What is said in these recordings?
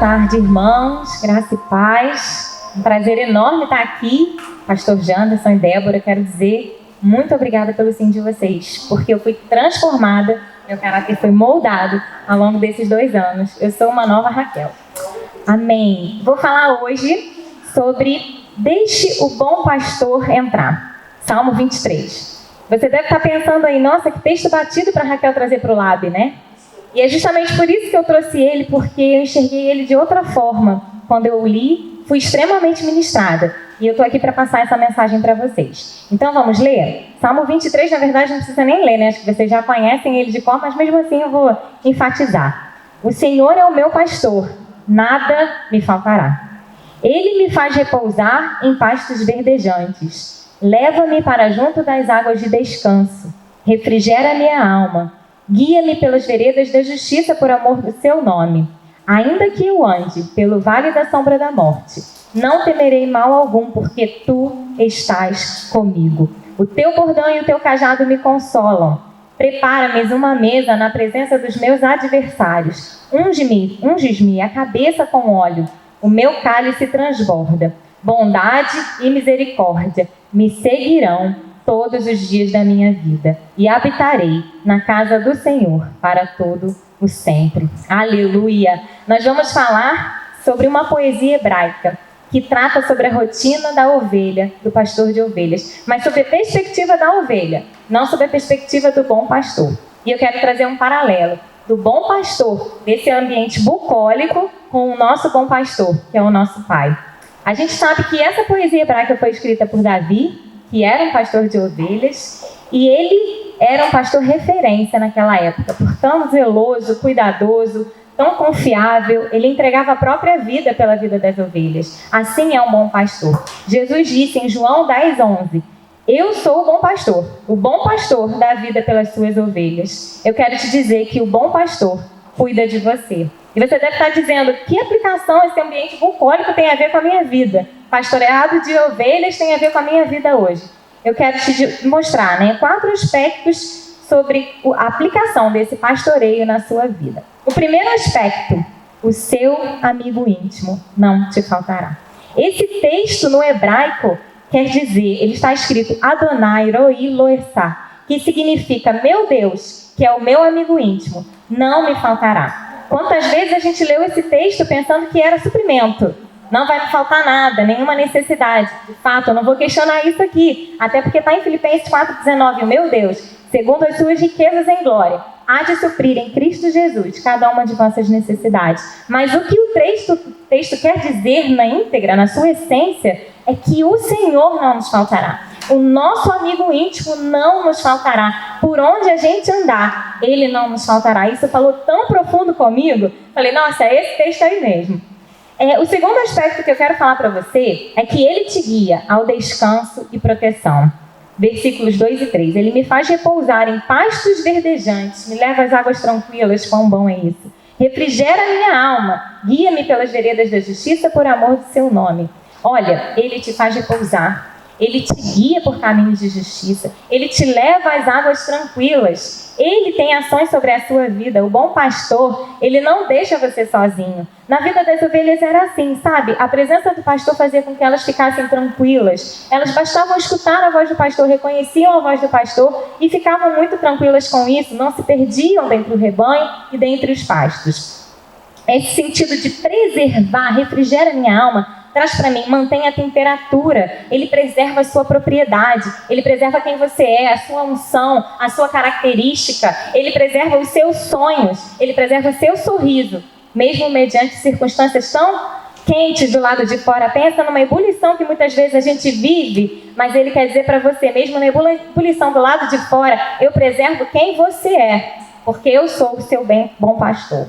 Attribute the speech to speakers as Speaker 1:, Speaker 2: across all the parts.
Speaker 1: tarde, irmãos, graça e paz. Um prazer enorme estar aqui. Pastor Janderson e Débora, quero dizer muito obrigada pelo sim de vocês, porque eu fui transformada, meu caráter foi moldado ao longo desses 2 anos. Eu sou uma nova Raquel. Amém. Vou falar hoje sobre Deixe o bom pastor entrar. Salmo 23. Você deve estar pensando aí, nossa, que texto batido para Raquel trazer para o Lab, né? E é justamente por isso que eu trouxe ele, porque eu enxerguei ele de outra forma. Quando eu li, fui extremamente ministrada. E eu estou aqui para passar essa mensagem para vocês. Então vamos ler? Salmo 23, na verdade, não precisa nem ler, né? Acho que vocês já conhecem ele de cor, mas mesmo assim eu vou enfatizar. O Senhor é o meu pastor, nada me faltará. Ele me faz repousar em pastos verdejantes. Leva-me para junto das águas de descanso. Refrigera minha alma. Guia-me pelas veredas da justiça por amor do seu nome. Ainda que eu ande pelo vale da sombra da morte, não temerei mal algum, porque tu estás comigo. O teu bordão e o teu cajado me consolam. Prepara-me uma mesa na presença dos meus adversários. Unge-me a cabeça com óleo. O meu cálice transborda. Bondade e misericórdia me seguirão todos os dias da minha vida, e habitarei na casa do Senhor para todo o sempre. Aleluia! Nós vamos falar sobre uma poesia hebraica que trata sobre a rotina da ovelha, do pastor de ovelhas, mas sobre a perspectiva da ovelha, não sobre a perspectiva do bom pastor. E eu quero trazer um paralelo do bom pastor, desse ambiente bucólico, com o nosso bom pastor, que é o nosso Pai. A gente sabe que essa poesia hebraica foi escrita por Davi, que era um pastor de ovelhas, e ele era um pastor referência naquela época, por tão zeloso, cuidadoso, tão confiável, ele entregava a própria vida pela vida das ovelhas. Assim é um bom pastor. Jesus disse em João 10:11, eu sou o bom pastor dá a vida pelas suas ovelhas. Eu quero te dizer que o bom pastor cuida de você. E você deve estar dizendo, que aplicação esse ambiente bucólico tem a ver com a minha vida? Pastoreado de ovelhas tem a ver com a minha vida hoje. Eu quero te mostrar 4 aspectos sobre a aplicação desse pastoreio na sua vida. O primeiro aspecto, o seu amigo íntimo não te faltará. Esse texto no hebraico quer dizer, ele está escrito Adonai Roi Loesá, que significa meu Deus, que é o meu amigo íntimo, não me faltará. Quantas vezes a gente leu esse texto pensando que era suprimento? Não vai me faltar nada, nenhuma necessidade. De fato, eu não vou questionar isso aqui. Até porque está em Filipenses 4,19. Meu Deus, segundo as suas riquezas em glória, há de suprir em Cristo Jesus cada uma de vossas necessidades. Mas o que o texto quer dizer na íntegra, na sua essência, é que o Senhor não nos faltará. O nosso amigo íntimo não nos faltará. Por onde a gente andar, ele não nos faltará. Isso falou tão profundo comigo. Falei, nossa, é esse texto aí mesmo. O segundo aspecto que eu quero falar para você é que ele te guia ao descanso e proteção. Versículos 2 e 3. Ele me faz repousar em pastos verdejantes, me leva às águas tranquilas, quão bom é isso. Refrigera minha alma, guia-me pelas veredas da justiça por amor do seu nome. Olha, ele te faz repousar. Ele te guia por caminhos de justiça. Ele te leva às águas tranquilas. Ele tem ações sobre a sua vida. O bom pastor, ele não deixa você sozinho. Na vida das ovelhas era assim, sabe? A presença do pastor fazia com que elas ficassem tranquilas. Elas bastavam escutar a voz do pastor, reconheciam a voz do pastor e ficavam muito tranquilas com isso. Não se perdiam dentro do rebanho e dentre os pastos. Esse sentido de preservar, refrigera minha alma, traz para mim, mantém a temperatura, ele preserva a sua propriedade, ele preserva quem você é, a sua unção, a sua característica, ele preserva os seus sonhos, ele preserva o seu sorriso, mesmo mediante circunstâncias tão quentes do lado de fora. Pensa numa ebulição que muitas vezes a gente vive, mas ele quer dizer para você, mesmo na ebulição do lado de fora, eu preservo quem você é, porque eu sou o seu bom pastor.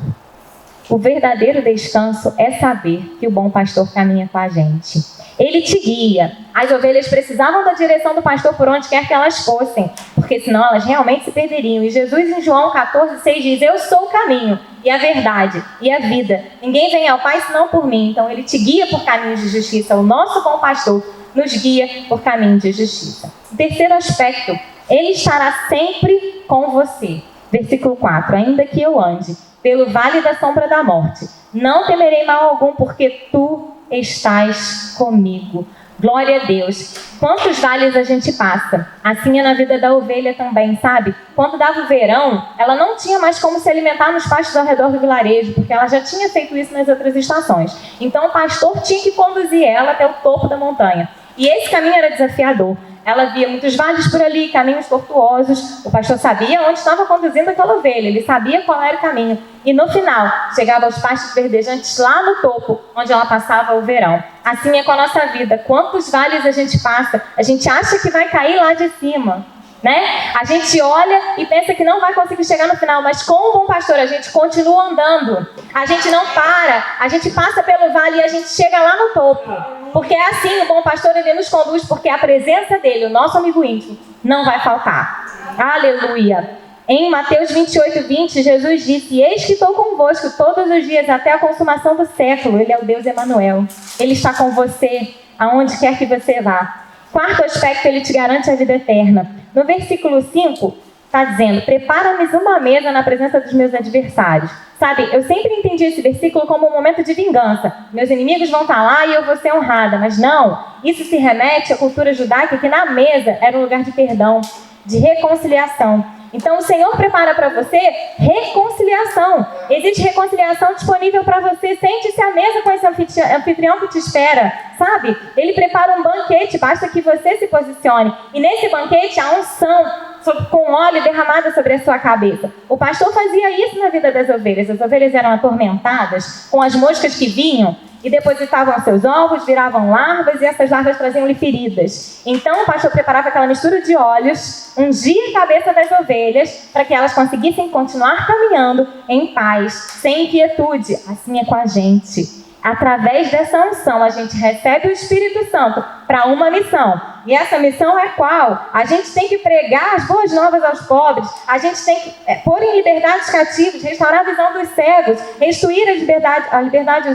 Speaker 1: O verdadeiro descanso é saber que o bom pastor caminha com a gente. Ele te guia. As ovelhas precisavam da direção do pastor por onde quer que elas fossem, porque senão elas realmente se perderiam. E Jesus em João 14,6 diz, eu sou o caminho e a verdade e a vida. Ninguém vem ao Pai senão por mim. Então ele te guia por caminhos de justiça. O nosso bom pastor nos guia por caminhos de justiça. O terceiro aspecto, ele estará sempre com você. Versículo 4, ainda que eu ande pelo vale da sombra da morte, Não temerei mal algum, porque tu estás comigo. Glória a Deus. Quantos vales a gente passa? Assim é na vida da ovelha também, sabe? Quando dava o verão, ela não tinha mais como se alimentar nos pastos ao redor do vilarejo, porque ela já tinha feito isso nas outras estações. Então o pastor tinha que conduzir ela até o topo da montanha. E esse caminho era desafiador. Ela via muitos vales por ali, caminhos tortuosos. O pastor sabia onde estava conduzindo aquela ovelha, ele sabia qual era o caminho. E no final, chegava aos pastos verdejantes lá no topo, onde ela passava o verão. Assim é com a nossa vida. Quantos vales a gente passa? A gente acha que vai cair lá de cima, né? A gente olha e pensa que não vai conseguir chegar no final, mas com o bom pastor a gente continua andando. A gente não para, a gente passa pelo vale e a gente chega lá no topo. Porque é assim, o bom pastor ele nos conduz, porque a presença dele, o nosso amigo íntimo, não vai faltar. Aleluia! Em Mateus 28:20, Jesus disse: eis que estou convosco todos os dias até a consumação do século. Ele é o Deus Emanuel. Ele está com você, aonde quer que você vá. Quarto aspecto, ele te garante a vida eterna. No versículo 5, está dizendo: prepara-me uma mesa na presença dos meus adversários. Sabe, eu sempre entendi esse versículo como um momento de vingança. Meus inimigos vão estar lá e eu vou ser honrada. Mas não, isso se remete à cultura judaica, que na mesa era um lugar de perdão, de reconciliação. Então o Senhor prepara para você reconciliação. Existe reconciliação disponível para você. Sente-se à mesa com esse anfitrião que te espera, sabe? Ele prepara um banquete, basta que você se posicione. E nesse banquete há unção com óleo derramada sobre a sua cabeça. O pastor fazia isso na vida das ovelhas. As ovelhas eram atormentadas com as moscas que vinham e depositavam seus ovos, viravam larvas e essas larvas traziam-lhe feridas. Então o pastor preparava aquela mistura de óleos, ungia a cabeça das ovelhas para que elas conseguissem continuar caminhando em paz, sem inquietude. Assim é com a gente. Através dessa unção, a gente recebe o Espírito Santo para uma missão. E essa missão é qual? A gente tem que pregar as boas novas aos pobres. A gente tem que pôr em liberdade os cativos, restaurar a visão dos cegos, restituir a liberdade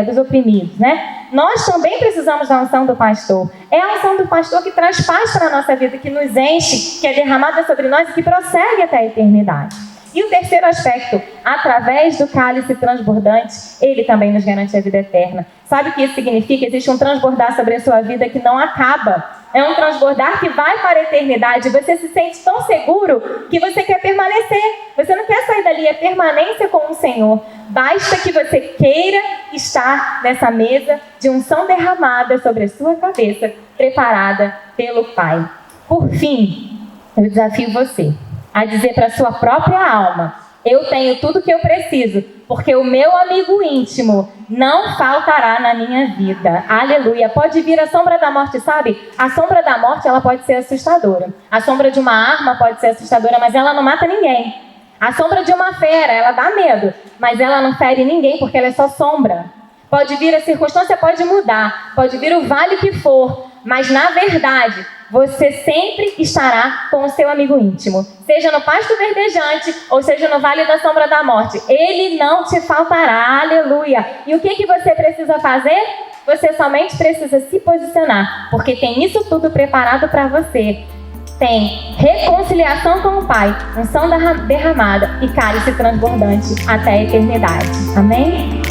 Speaker 1: dos oprimidos, né? Nós também precisamos da unção do pastor. É a unção do pastor que traz paz para a nossa vida, que nos enche, que é derramada sobre nós e que prossegue até a eternidade. E o terceiro aspecto, através do cálice transbordante, ele também nos garante a vida eterna. Sabe o que isso significa? Existe um transbordar sobre a sua vida que não acaba. É um transbordar que vai para a eternidade. Você se sente tão seguro que você quer permanecer. Você não quer sair dali, é permanência com o Senhor. Basta que você queira estar nessa mesa de unção derramada sobre a sua cabeça, preparada pelo Pai. Por fim, eu desafio você a dizer para a sua própria alma: eu tenho tudo o que eu preciso, porque o meu amigo íntimo não faltará na minha vida. Aleluia. Pode vir a sombra da morte, sabe? A sombra da morte, ela pode ser assustadora. A sombra de uma arma pode ser assustadora, mas ela não mata ninguém. A sombra de uma fera, ela dá medo, mas ela não fere ninguém, porque ela é só sombra. Pode vir a circunstância, pode mudar, pode vir o vale que for, mas na verdade você sempre estará com o seu amigo íntimo. Seja no pasto verdejante ou seja no vale da sombra da morte. Ele não te faltará. Aleluia. E o que você precisa fazer? Você somente precisa se posicionar, porque tem isso tudo preparado para você. Tem reconciliação com o Pai, unção derramada e cálice transbordante até a eternidade. Amém?